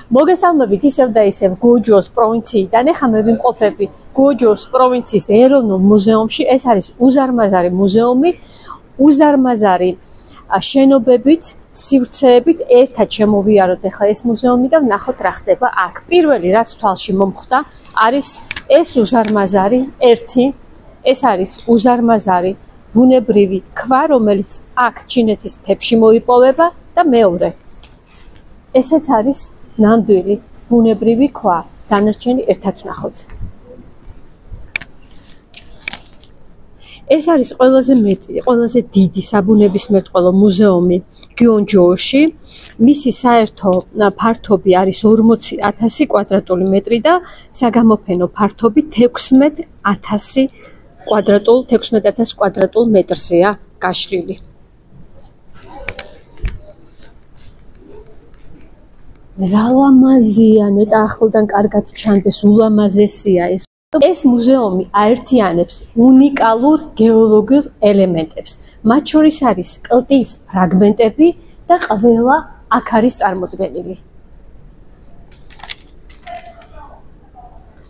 მოგესალმებით ისევ და ისევ გუჯოს პროვინციიდან. ეხლა მე ვიმყოფები გუჯოს პროვინციის ეროვნულ მუზეუმში. ეს არის უზარმაზარი მუზეუმი, უზარმაზარი შენობებით, სივრცეებით. ერთად შემოვიაროთ ეხლა ეს მუზეუმი და ვნახოთ რა ხდება აქ. პირველი რაც თვალში მომხვდა არის ეს უზარმაზარი ეს არის უზარმაზარი ბუნებრივი ქვა, რომელიც აქ ჩინეთის მთებში მოიპოვება და მეორე ესეც არის ნამდვილი ბუნებრივი ქვა. დანარჩენი ერთად ვნახოთ. ეს არის ყველაზე დიდი საბუნებისმეტყველო მუზეუმი გიონჯოუში. მისი საერთო ფართობი არის 40,000 კვადრატული მეტრი და საგამოფენო ფართობი 16,000 კვადრატულ მეტრზეა გაშლილი. რა ლამაზია, ნეტა ახლოდან კარგად ჩანდეს, ულამაზესია ეს. ეს მუზეუმი აერთიანებს უნიკალურ გეოლოგიურ ელემენტებს. მათ შორის არის კლდის ფრაგმენტები და ყველა აქ არის წარმოდგენილი.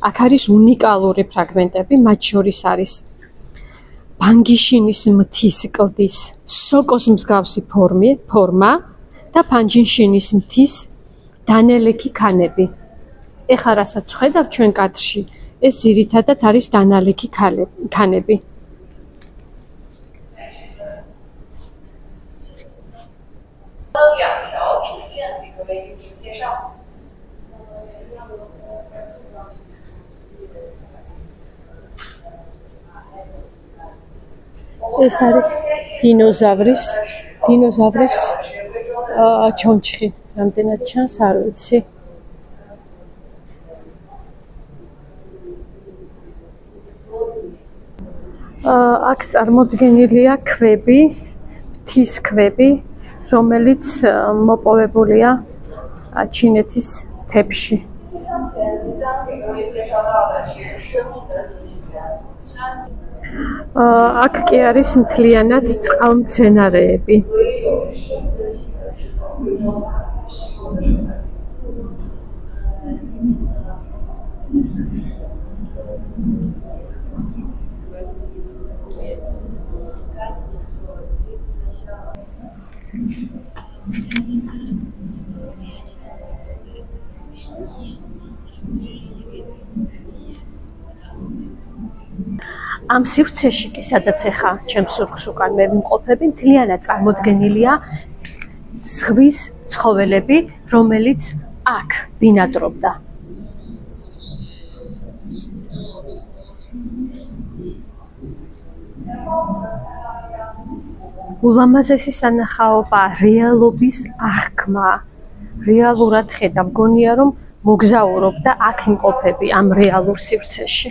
აქ არის უნიკალური ფრაგმენტები, მათ შორის არის ბანგიშინის მთის კლდის სოკოს მსგავსი ფორმა და ბანგიშინის მთის დანალექი ქანები. ეხლა რასაც ვხედავ ჩვენ კადრში, ეს ძირითადად არის დანალექი ქანები. ეს არის დინოზავრის ჩონჩხი. რამდენად ჩანს, არ ვიცი. აქ წარმოდგენილია ქვები, მთის ქვები, რომელიც მოპოვებულია ჩინეთის მთებში. აქ კი არის მთლიანად წყალმცენარეები. ამ სივრცეში კი, სადაც ეხა ჩემს ზურგს უკან მე ვიმყოფები, მთლიანად წარმოდგენილია ზღვის ცხოველები, რომელიც აქ ბინადრობდა. ულამაზესი სანახაობა, რეალობის აღქმა. რეალურად ხედავ, მგონია რომ მოგზაურობ და აქ იმყოფები ამ რეალურ სივრცეში.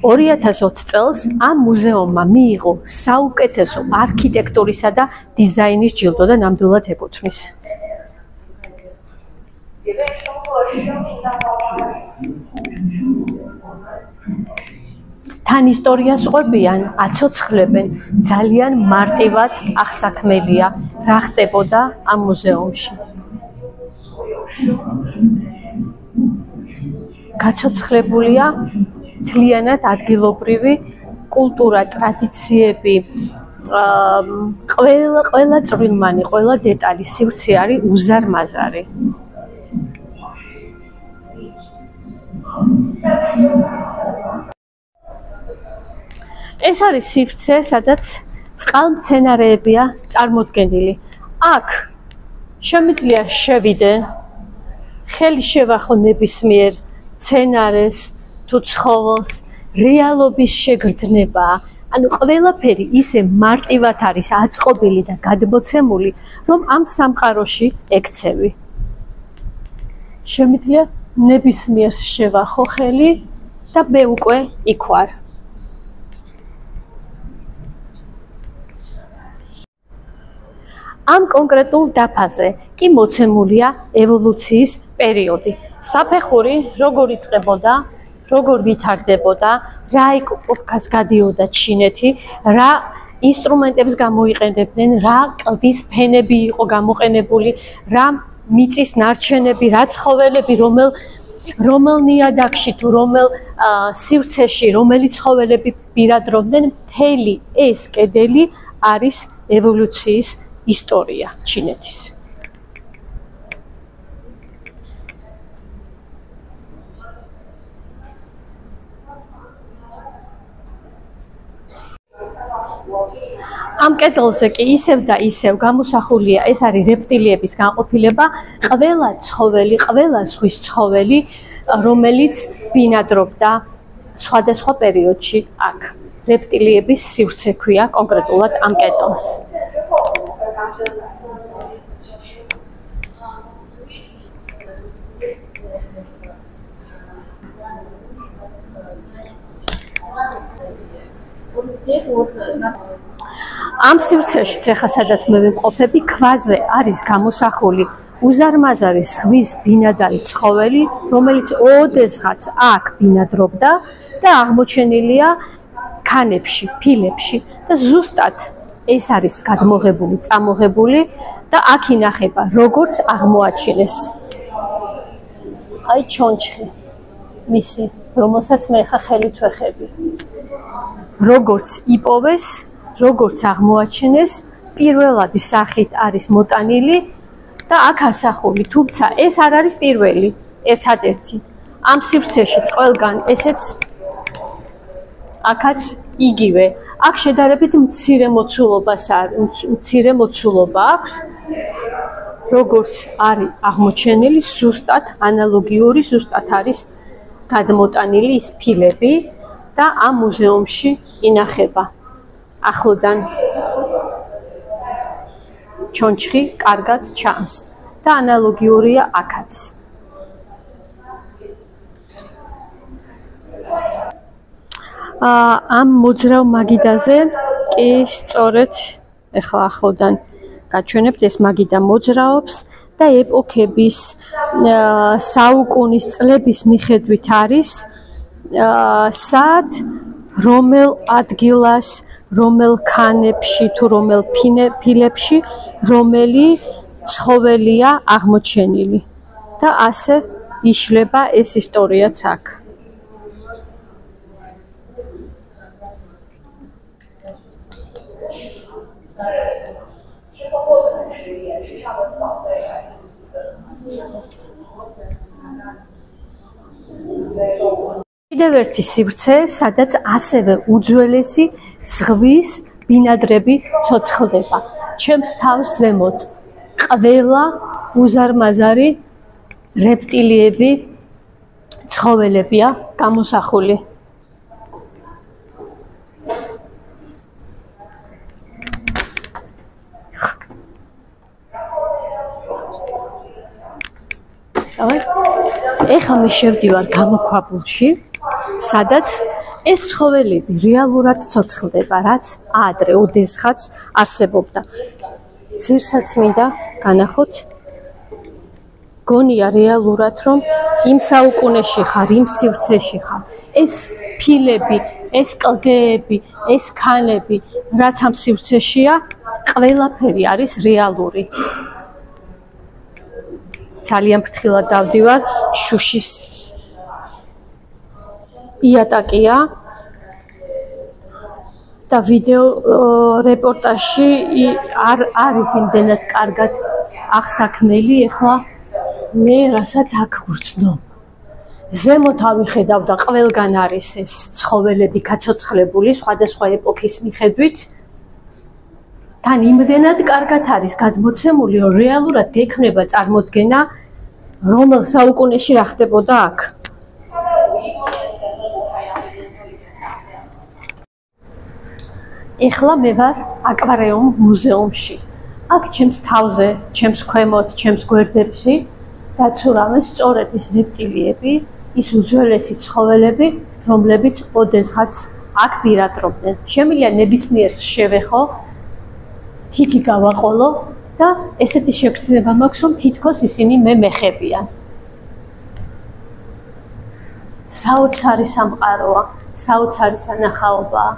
2020 წელს ამ მუზეუმმა მიიღო საუკეთესო არქიტექტურისა და დიზაინის ჯილდო და ნამდვილად ეკუთვნის. თან ისტორიას ყვებიან, აცოცხლებენ, ძალიან მარტივად აღსაქმებია რა ხდებოდა ამ მუზეუმში. გაცოცხლებულია მთლიანად ადგილობრივი კულტურა, ტრადიციები, ყველა წვრილმანი, ყველა დეტალი, სივრცე არის უზარმაზარი. ეს არის სივრცე, სადაც წყალმცენარეებია წარმოდგენილი. აქ შემიძლია შევიდე, ხელი შევახო ნებისმიერ მცენარეს თუ ცხოველს, რეალობის შეგრძნება, ანუ ყველაფერი ისე მარტივად არის აწყობილი და გადმოცემული, რომ ამ სამყაროში ექცევი. შემიძლია ნებისმიერს შევახო ხელი და მე უკვე იქ ვარ. ამ კონკრეტულ დაფაზე კი მოცემულია ევოლუციის პერიოდი. საფეხური როგორ იწყებოდა, როგორ ვითარდებოდა, რა ეკპოქას გადიოდა ჩინეთი, რა ინსტრუმენტებს გამოიყენებდნენ, რა კლდის ფენები იყო გამოყენებული, რა მიწის ნარჩენები, რა ცხოველები, რომელ ნიადაგში თუ რომელ სივრცეში, რომელი ცხოველები ბინადრობდნენ, მთელი ეს კედელი არის ევოლუციის ისტორია ჩინეთის. ამ კედელზე კი ისევ და ისევ გამოსახულია ეს არის რეპტილიების განყოფილება, ყველა ცხოველი, ყველა ზღვის ცხოველი, რომელიც ბინადრობდა სხვადასხვა პერიოდში აქ. რეპტილიების სივრცე ქვია კონკრეტულად ამ კედელს. ამ სივრცეშიც ახლა სადაც მე ვიმყოფები, ქვაზე არის გამოსახული უზარმაზარი ზღვის ბინადარი ცხოველი, რომელიც ოდესღაც აქ ბინადრობდა და აღმოჩენილია ქანებში, ფილებში და ზუსტად ეს არის გადმოღებული, წამოღებული და აქ ინახება, როგორც აღმოაჩინეს. აი ჩონჩხი მისი, რომელსაც მე ხა ხელით ვეხები. როგორც იპოვეს, როგორც აღმოაჩინეს, პირველადი სახით არის მოტანილი და აქ ასახული, თუმცა ეს არ არის პირველი, ერთადერთი. ამ სივრცეში ყველგან ესეც აქაც იგივე. აქ შედარებით მცირე მოცულობა აქვს, როგორც არის აღმოჩენილი, ზუსტად ანალოგიური, ზუსტად არის გადმოტანილი ის ფილები და ამ მუზეუმში ინახება. ახლოდან ჩონჩხი კარგად ჩანს და ანალოგიურია აქაც. ამ მოძრავ მაგიდაზე კი სწორედ ეხლა ახლოდან გაჩვენებთ ეს მაგიდა მოძრაობს და ეპოქების საუკუნის წლების მიხედვით არის სად რომელ ადგილას რომელ ქანებში თუ რომელ ფილებში რომელი ცხოველია აღმოჩენილი და ასე იშლება ეს ისტორიაც აქ. კიდევ ერთი სივრცე, სადაც ასევე უძველესი ზღვის ბინადრები ცოცხლდება. ჩემს თავს ზემოთ ყველა უზარმაზარი რეპტილიები, ცხოველებია გამოსახული. ეხლა მე შევდივარ გამოქვაბულში, სადაც ეს ცხოველები რეალურად ცოცხლდება, რაც ადრე ოდესღაც არსებობდა. ძირსაც მინდა განახოთ, გონია რეალურად, რომ იმ საუკუნეში ხარ, იმ სივრცეში ხარ. ეს ფილები, ეს კლდეები, ეს ქანები, რაც ამ სივრცეშია, ყველაფერი არის რეალური. ძალიან ფრთხილად დავდივარ, შუშის იატაკია და ვიდეო რეპორტაჟში არ არის იმდენად კარგად აღსაქმელი, ეხლა მე რასაც აქ ვგრძნობ. ზემოთ ავიხედავ და ყველგან არის ეს ცხოველები გაცოცხლებული სხვადასხვა ეპოქის მიხედვით. თან იმდენად კარგად არის გადმოცემული, რომ რეალურად გექნება წარმოდგენა, რომელ საუკუნეში რა ხდებოდა აქ. ეხლა მე ვარ აკვარიუმ მუზეუმში. აქ ჩემს თავზე, ჩემს ქვემოთ, ჩემს გვერდებში დაცურავენ სწორედ ის რეპტილიები, ის უძველესი ცხოველები, რომლებიც ოდესღაც აქ ბინადრობდნენ. შემიძლია ნებისმიერს შევეხო, თითი გავაყოლო და ესეთი შეგრძნება მაქვს, რომ თითქოს ისინი მე მეხებიან. საოცარი სამყაროა, საოცარი სანახაობაა.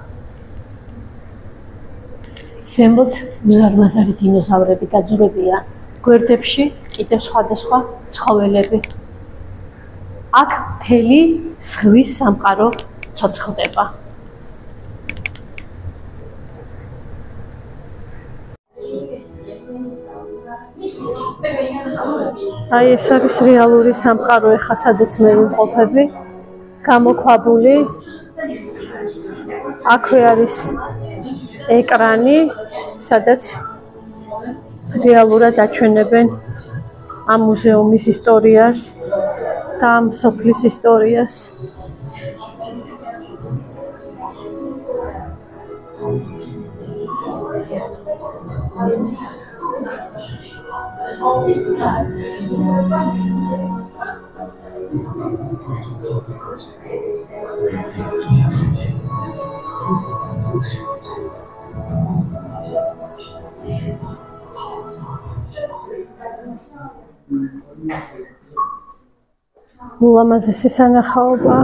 ზემოთ უზარმაზარი დინოზავრები დაძვრებიან, გვერდებში კიდევ სხვადასხვა ცხოველები. აქ მთელი ზღვის სამყარო ცოცხლდება. აი ეს არის რეალური სამყარო, ეხლა სადაც მე ვიმყოფები, გამოქვაბული. აქვე არის ეკრანი, სადაც რეალურად აჩვენებენ ამ მუზეუმის ისტორიას და ამ სოფლის ისტორიას. ულამაზესი სანახაობა.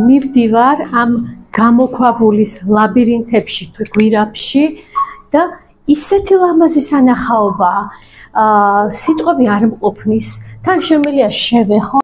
მივდივარ ამ გამოქვაბულის ლაბირინთებში თუ გვირაბში და ისეთი ლამაზი სანახაობაა. სიტყვები არ მყოფნის, თან შემიძლია შევეხო